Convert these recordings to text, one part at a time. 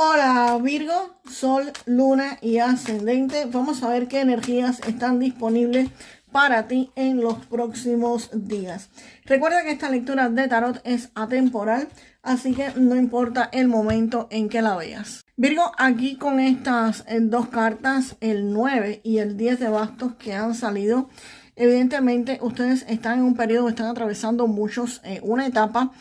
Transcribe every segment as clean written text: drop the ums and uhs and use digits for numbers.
Hola Virgo, Sol, Luna y Ascendente. Vamos a ver qué energías están disponibles para ti en los próximos días. Recuerda que esta lectura de tarot es atemporal, así que no importa el momento en que la veas. Virgo, aquí con estas dos cartas, el 9 y el 10 de bastos que han salido, evidentemente ustedes están en un periodo, están atravesando una etapa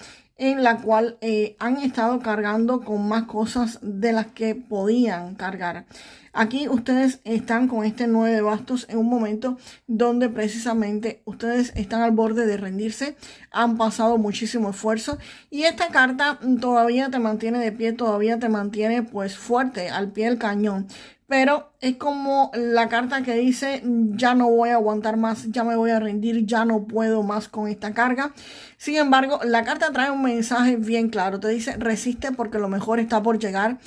en la cual han estado cargando con más cosas de las que podían cargar. Aquí ustedes están con este 9 de bastos en un momento donde precisamente ustedes están al borde de rendirse, han pasado muchísimo esfuerzo y esta carta todavía te mantiene de pie, todavía te mantiene pues fuerte al pie del cañón. Pero es como la carta que dice, ya no voy a aguantar más, ya me voy a rendir, ya no puedo más con esta carga. Sin embargo, la carta trae un mensaje bien claro. Te dice, resiste porque lo mejor está por llegar.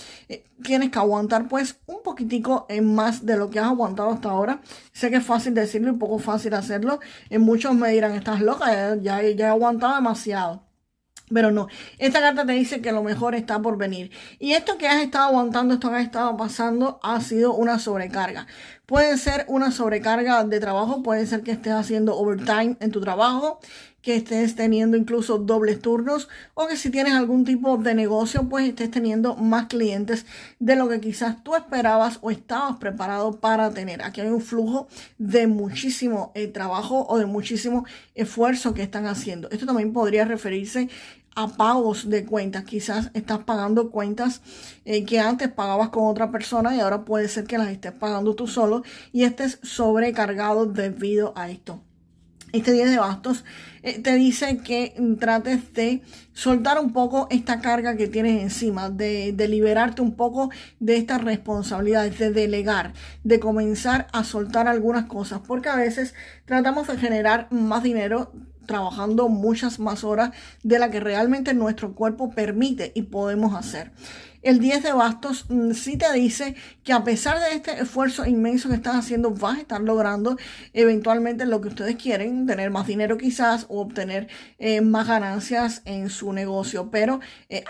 Tienes que aguantar pues un poquitico más de lo que has aguantado hasta ahora. Sé que es fácil decirlo y poco fácil hacerlo. Muchos me dirán, estás loca, ya he aguantado demasiado. Pero no, esta carta te dice que lo mejor está por venir. Y esto que has estado aguantando, esto que has estado pasando, ha sido una sobrecarga. Puede ser una sobrecarga de trabajo, puede ser que estés haciendo overtime en tu trabajo, que estés teniendo incluso dobles turnos, o que si tienes algún tipo de negocio, pues estés teniendo más clientes de lo que quizás tú esperabas o estabas preparado para tener. Aquí hay un flujo de muchísimo trabajo o de muchísimo esfuerzo que están haciendo. Esto también podría referirse a pagos de cuentas. Quizás estás pagando cuentas que antes pagabas con otra persona y ahora puede ser que las estés pagando tú solo y estés sobrecargado debido a esto. Este 10 de bastos te dice que trates de soltar un poco esta carga que tienes encima, de liberarte un poco de estas responsabilidades, de delegar, de comenzar a soltar algunas cosas, porque a veces tratamos de generar más dinero trabajando muchas más horas de la que realmente nuestro cuerpo permite y podemos hacer. El 10 de bastos sí te dice que a pesar de este esfuerzo inmenso que estás haciendo, vas a estar logrando eventualmente lo que ustedes quieren, tener más dinero quizás o obtener más ganancias en su negocio, pero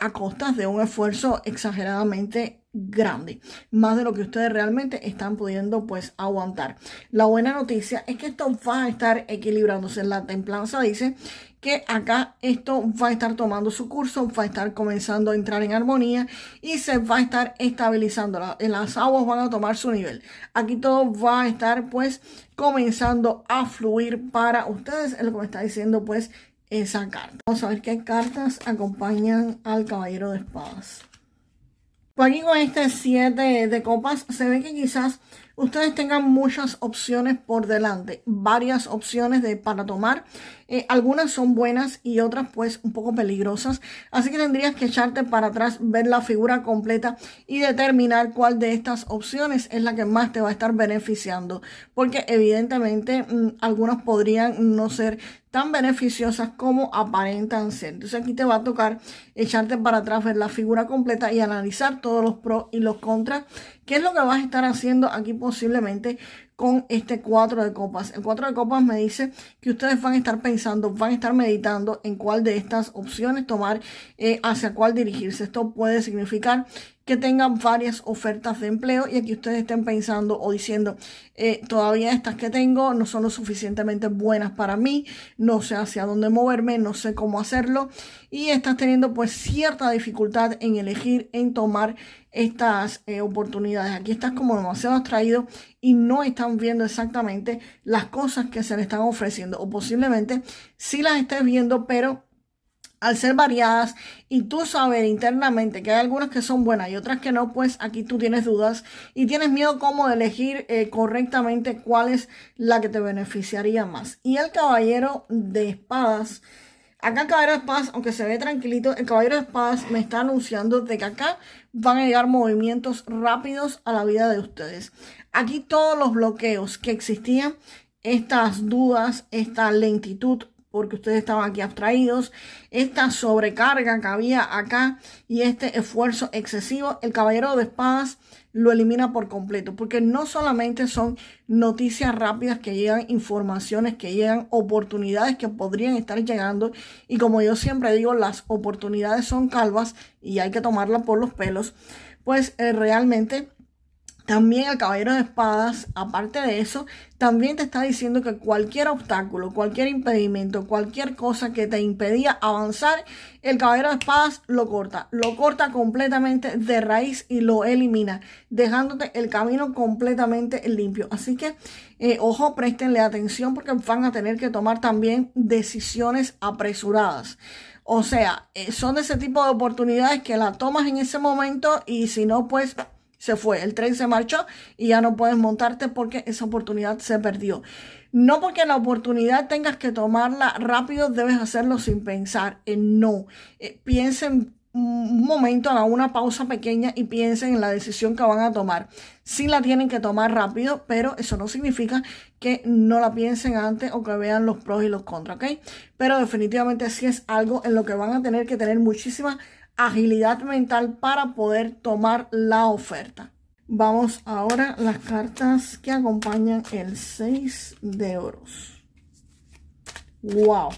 a costas de un esfuerzo exageradamente grande, más de lo que ustedes realmente están pudiendo pues aguantar. La buena noticia es que esto va a estar equilibrándose. La templanza dice que acá esto va a estar tomando su curso, va a estar comenzando a entrar en armonía y se va a estar estabilizando. Las aguas van a tomar su nivel. Aquí todo va a estar pues comenzando a fluir para ustedes, es lo que me está diciendo pues esa carta. Vamos a ver qué cartas acompañan al caballero de espadas. Pues aquí con este 7 de copas se ve que quizás ustedes tengan muchas opciones por delante, varias opciones para tomar. Algunas son buenas y otras pues un poco peligrosas. Así que tendrías que echarte para atrás, ver la figura completa y determinar cuál de estas opciones es la que más te va a estar beneficiando. Porque evidentemente algunas podrían no ser tan beneficiosas como aparentan ser. Entonces aquí te va a tocar echarte para atrás, ver la figura completa y analizar todos los pros y los contras. ¿Qué es lo que vas a estar haciendo aquí posiblemente con este 4 de copas? El 4 de copas me dice que ustedes van a estar pensando, van a estar meditando en cuál de estas opciones tomar, hacia cuál dirigirse. Esto puede significar que tengan varias ofertas de empleo y aquí ustedes estén pensando o diciendo, todavía estas que tengo no son lo suficientemente buenas para mí, no sé hacia dónde moverme, no sé cómo hacerlo y estás teniendo pues cierta dificultad en elegir, en tomar estas oportunidades. Aquí estás como demasiado abstraído y no están viendo exactamente las cosas que se le están ofreciendo o posiblemente sí las estés viendo, pero al ser variadas y tú saber internamente que hay algunas que son buenas y otras que no, pues aquí tú tienes dudas y tienes miedo como de elegir correctamente cuál es la que te beneficiaría más. Y el caballero de espadas, acá el caballero de espadas, aunque se ve tranquilito, el caballero de espadas me está anunciando de que acá van a llegar movimientos rápidos a la vida de ustedes. Aquí todos los bloqueos que existían, estas dudas, esta lentitud, porque ustedes estaban aquí abstraídos, esta sobrecarga que había acá y este esfuerzo excesivo, el caballero de espadas lo elimina por completo, porque no solamente son noticias rápidas que llegan, informaciones que llegan, oportunidades que podrían estar llegando, y como yo siempre digo, las oportunidades son calvas y hay que tomarlas por los pelos, pues realmente también el caballero de espadas, aparte de eso, también te está diciendo que cualquier obstáculo, cualquier impedimento, cualquier cosa que te impedía avanzar, el caballero de espadas lo corta completamente de raíz y lo elimina, dejándote el camino completamente limpio. Así que, ojo, préstenle atención porque van a tener que tomar también decisiones apresuradas. O sea, son de ese tipo de oportunidades que la tomas en ese momento y si no, pues se fue, el tren se marchó y ya no puedes montarte porque esa oportunidad se perdió. No porque la oportunidad tengas que tomarla rápido, debes hacerlo sin pensar. No, piensen un momento, hagan una pausa pequeña y piensen en la decisión que van a tomar. Sí la tienen que tomar rápido, pero eso no significa que no la piensen antes o que vean los pros y los contras, ¿ok? Pero definitivamente sí es algo en lo que van a tener que tener muchísima agilidad mental para poder tomar la oferta. Vamos ahora a las cartas que acompañan el 6 de oros. ¡Wow!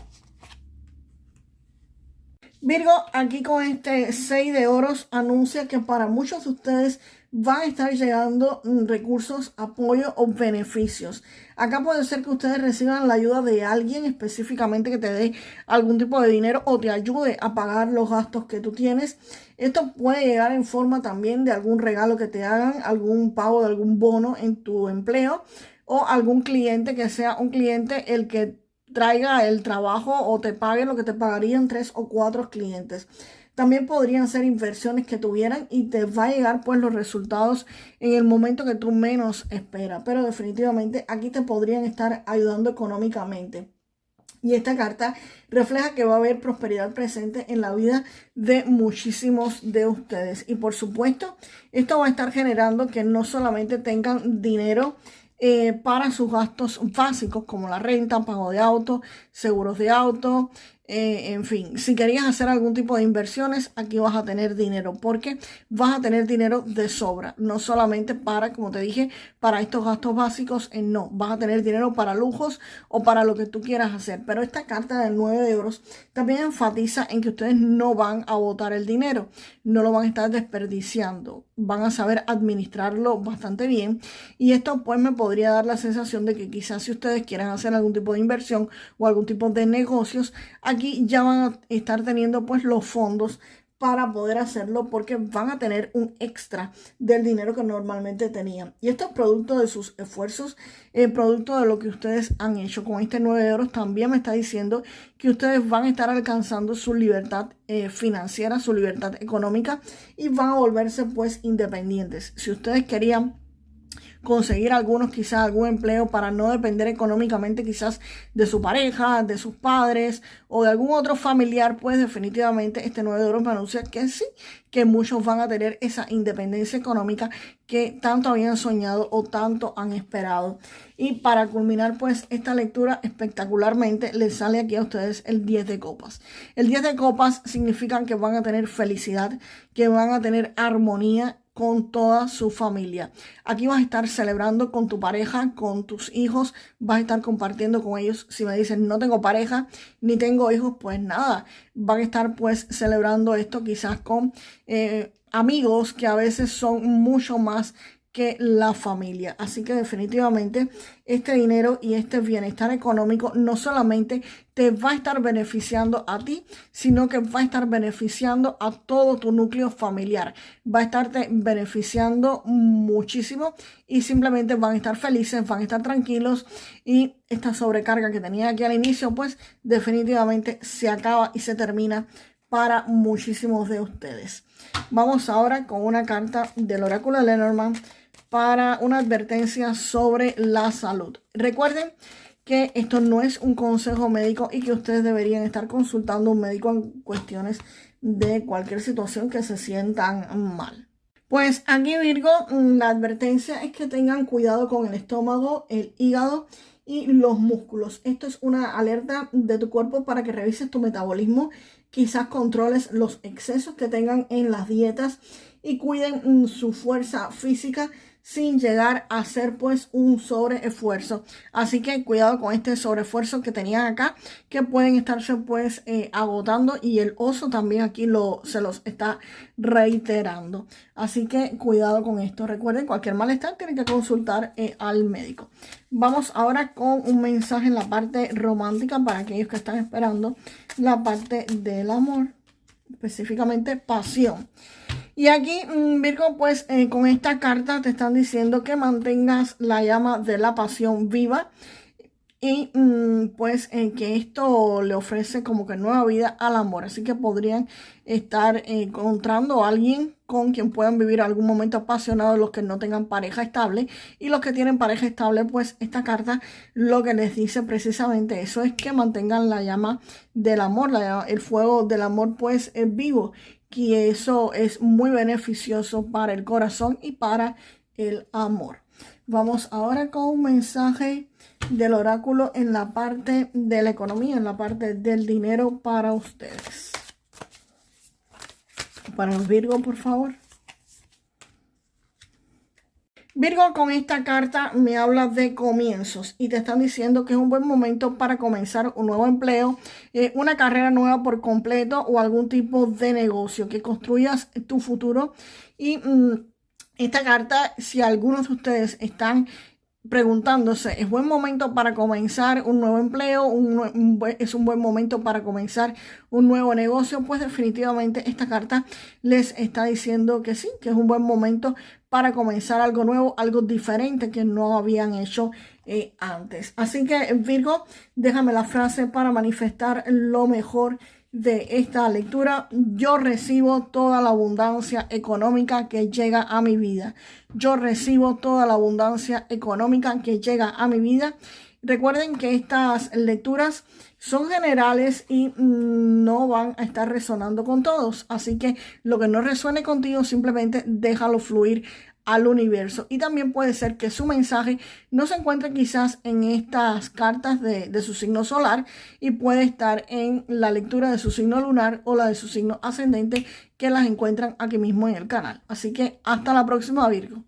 Virgo, aquí con este 6 de oros anuncia que para muchos de ustedes van a estar llegando recursos, apoyo o beneficios. Acá puede ser que ustedes reciban la ayuda de alguien específicamente que te dé algún tipo de dinero o te ayude a pagar los gastos que tú tienes. Esto puede llegar en forma también de algún regalo que te hagan, algún pago de algún bono en tu empleo o algún cliente que sea un cliente el que traiga el trabajo o te pague lo que te pagarían 3 o 4 clientes. También podrían ser inversiones que tuvieran y te va a llegar pues los resultados en el momento que tú menos esperas. Pero definitivamente aquí te podrían estar ayudando económicamente. Y esta carta refleja que va a haber prosperidad presente en la vida de muchísimos de ustedes. Y por supuesto, esto va a estar generando que no solamente tengan dinero para sus gastos básicos como la renta, pago de auto, seguros de auto, en fin, si querías hacer algún tipo de inversiones, aquí vas a tener dinero porque vas a tener dinero de sobra, no solamente para, como te dije, para estos gastos básicos, no, vas a tener dinero para lujos o para lo que tú quieras hacer. Pero esta carta del 9 de oros también enfatiza en que ustedes no van a botar el dinero, no lo van a estar desperdiciando, van a saber administrarlo bastante bien y esto pues me podría dar la sensación de que quizás si ustedes quieren hacer algún tipo de inversión o algún tipo de negocios, aquí ya van a estar teniendo pues los fondos para poder hacerlo porque van a tener un extra del dinero que normalmente tenían. Y esto es producto de sus esfuerzos, producto de lo que ustedes han hecho. Con este 9 de oros también me está diciendo que ustedes van a estar alcanzando su libertad financiera, su libertad económica y van a volverse pues independientes. Si ustedes querían conseguir algunos quizás algún empleo para no depender económicamente quizás de su pareja, de sus padres o de algún otro familiar, pues definitivamente este 9 de oros me anuncia que sí, que muchos van a tener esa independencia económica que tanto habían soñado o tanto han esperado. Y para culminar pues esta lectura espectacularmente les sale aquí a ustedes el 10 de copas. El 10 de copas significa que van a tener felicidad, que van a tener armonía con toda su familia. Aquí vas a estar celebrando con tu pareja, con tus hijos, vas a estar compartiendo con ellos. Si me dicen no tengo pareja ni tengo hijos, pues nada, van a estar pues celebrando esto quizás con amigos que a veces son mucho más que la familia. Así que definitivamente este dinero y este bienestar económico no solamente te va a estar beneficiando a ti, sino que va a estar beneficiando a todo tu núcleo familiar. Va a estarte beneficiando muchísimo y simplemente van a estar felices, van a estar tranquilos y esta sobrecarga que tenía aquí al inicio, pues definitivamente se acaba y se termina para muchísimos de ustedes. Vamos ahora con una carta del oráculo de Lenormand para una advertencia sobre la salud. Recuerden que esto no es un consejo médico y que ustedes deberían estar consultando a un médico en cuestiones de cualquier situación que se sientan mal. Pues aquí Virgo, la advertencia es que tengan cuidado con el estómago, el hígado y los músculos. Esto es una alerta de tu cuerpo para que revises tu metabolismo, quizás controles los excesos que tengan en las dietas y cuiden su fuerza física sin llegar a ser pues un sobreesfuerzo. Así que cuidado con este sobreesfuerzo que tenían acá, que pueden estarse pues agotando, y el oso también aquí se los está reiterando. Así que cuidado con esto. Recuerden, cualquier malestar tienen que consultar al médico. Vamos ahora con un mensaje en la parte romántica para aquellos que están esperando la parte del amor, específicamente pasión. Y aquí, Virgo, pues con esta carta te están diciendo que mantengas la llama de la pasión viva y pues que esto le ofrece como que nueva vida al amor. Así que podrían estar encontrando a alguien con quien puedan vivir algún momento apasionado, los que no tengan pareja estable, y los que tienen pareja estable, pues esta carta lo que les dice precisamente eso, es que mantengan la llama del amor, el fuego del amor pues vivo, y eso es muy beneficioso para el corazón y para el amor. Vamos ahora con un mensaje del oráculo en la parte de la economía, en la parte del dinero para ustedes. Para los Virgo, por favor. Virgo, con esta carta me habla de comienzos y te están diciendo que es un buen momento para comenzar un nuevo empleo, una carrera nueva por completo o algún tipo de negocio, que construyas tu futuro. Y esta carta, si algunos de ustedes están preguntándose, ¿es buen momento para comenzar un nuevo empleo? ¿Es un buen momento para comenzar un nuevo negocio? Pues definitivamente esta carta les está diciendo que sí, que es un buen momento para comenzar algo nuevo, algo diferente que no habían hecho antes. Así que, Virgo, déjame la frase para manifestar lo mejor de esta lectura. Yo recibo toda la abundancia económica que llega a mi vida. Yo recibo toda la abundancia económica que llega a mi vida. Recuerden que estas lecturas son generales y no van a estar resonando con todos. Así que lo que no resuene contigo, simplemente déjalo fluir al universo. Y también puede ser que su mensaje no se encuentre quizás en estas cartas de su signo solar, y puede estar en la lectura de su signo lunar o la de su signo ascendente, que las encuentran aquí mismo en el canal. Así que hasta la próxima, Virgo.